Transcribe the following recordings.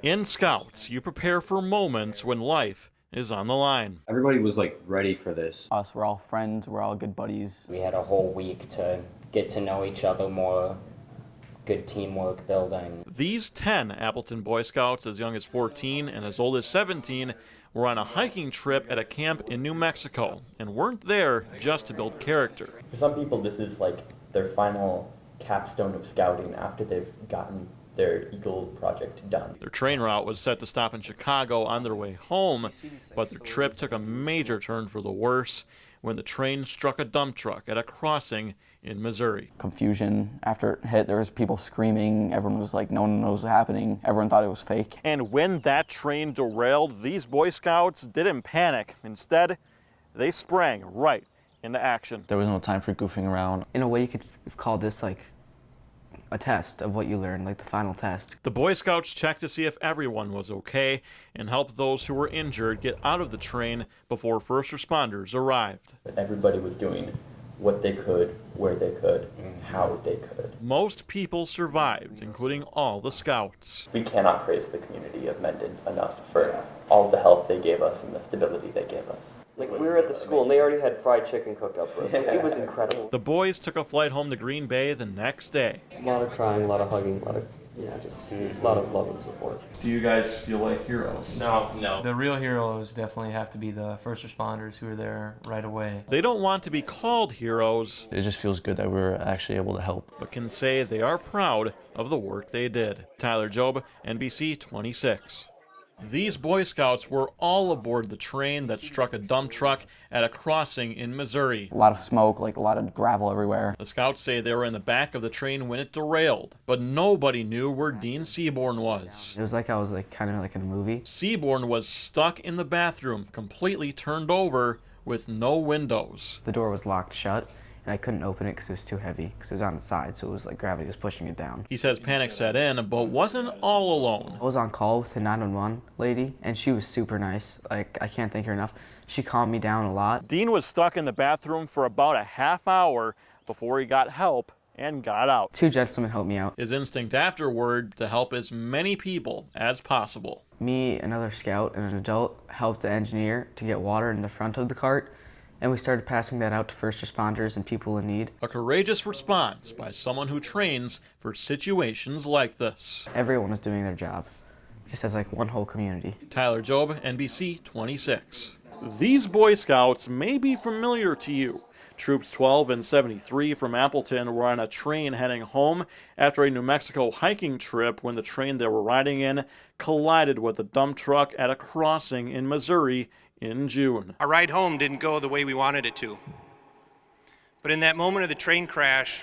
In Scouts, you prepare for moments when life is on the line. Everybody was like ready for this. Us, we're all friends, we're all good buddies. We had a whole week to get to know each other more, good teamwork building. These 10 Appleton Boy Scouts, as young as 14 and as old as 17, were on a hiking trip at a camp in New Mexico and weren't there just to build character. For some people, this is like their final capstone of scouting after they've gotten their Eagle project done. Their train route was set to stop in Chicago on their way home, but their trip took a major turn for the worse when the train struck a dump truck at a crossing in Missouri. Confusion. After it hit, there was people screaming. Everyone was like, no one knows what's happening. Everyone thought it was fake. And when that train derailed, these Boy Scouts didn't panic. Instead, they sprang right into action. There was no time for goofing around. In a way, you could call this like a test of what you learned, like the final test. The Boy Scouts checked to see if everyone was okay and helped those who were injured get out of the train before first responders arrived. Everybody was doing what they could, where they could, and how they could. Most people survived, including all the Scouts. We cannot praise the community of Mendon enough for all the help they gave us and the stability they gave us. Like, we were at the school and they already had fried chicken cooked up for us. Like, it was incredible. The boys took a flight home to Green Bay the next day. A lot of crying, a lot of hugging, a lot of, just a lot of love and support. Do you guys feel like heroes? No. The real heroes definitely have to be the first responders who are there right away. They don't want to be called heroes. It just feels good that we were actually able to help. But can say they are proud of the work they did. Tyler Job, NBC 26. These Boy Scouts were all aboard the train that struck a dump truck at a crossing in Missouri. A lot of smoke, like a lot of gravel everywhere. The Scouts say they were in the back of the train when it derailed, but nobody knew where Dean Seaborn was. It was like I was like kind of like in a movie. Seaborn was stuck in the bathroom, completely turned over, with no windows. The door was locked shut, and I couldn't open it because it was too heavy, because it was on the side, so it was like gravity was pushing it down. He says panic set in, but wasn't all alone. I was on call with the 911 lady, and she was super nice. Like, I can't thank her enough. She calmed me down a lot. Dean was stuck in the bathroom for about a half hour before he got help and got out. 2 gentlemen helped me out. His instinct afterward to help as many people as possible. Me, another scout, and an adult helped the engineer to get water in the front of the cart, and we started passing that out to first responders and people in need. A courageous response by someone who trains for situations like this. Everyone was doing their job, just as like one whole community. Tyler Job, NBC 26. These Boy Scouts may be familiar to you. Troops 12 and 73 from Appleton were on a train heading home after a New Mexico hiking trip when the train they were riding in collided with a dump truck at a crossing in Missouri in June. Our ride home didn't go the way we wanted it to. But in that moment of the train crash,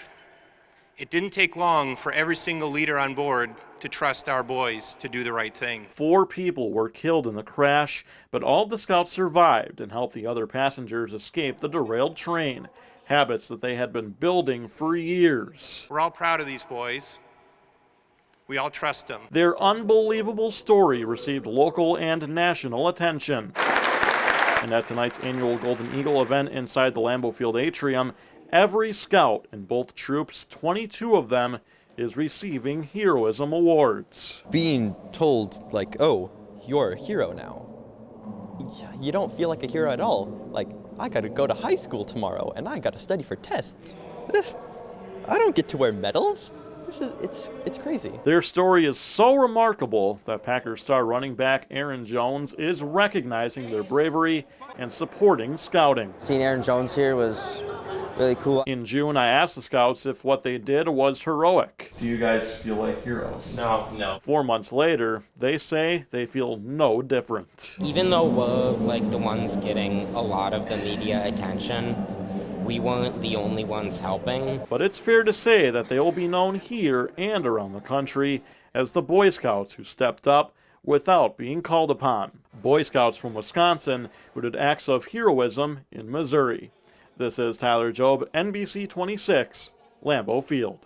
it didn't take long for every single leader on board to trust our boys to do the right thing. 4 people were killed in the crash, but all of the Scouts survived and helped the other passengers escape the derailed train, habits that they had been building for years. We're all proud of these boys. We all trust them. Their unbelievable story received local and national attention. And at tonight's annual Golden Eagle event inside the Lambeau Field atrium, every Scout in both troops, 22 of them, is receiving heroism awards. Being told, like, oh, you're a hero now, you don't feel like a hero at all. Like, I gotta go to high school tomorrow, and I gotta study for tests. I don't get to wear medals. It's crazy. Their story is so remarkable that Packers star running back Aaron Jones is recognizing their bravery and supporting scouting. Seeing Aaron Jones here was really cool. In June, I asked the Scouts if what they did was heroic. Do you guys feel like heroes? No. 4 months later, they say they feel no different. Even though we're like the ones getting a lot of the media attention, we weren't the only ones helping. But it's fair to say that they will be known here and around the country as the Boy Scouts who stepped up without being called upon. Boy Scouts from Wisconsin who did acts of heroism in Missouri. This is Tyler Job, NBC 26, Lambeau Field.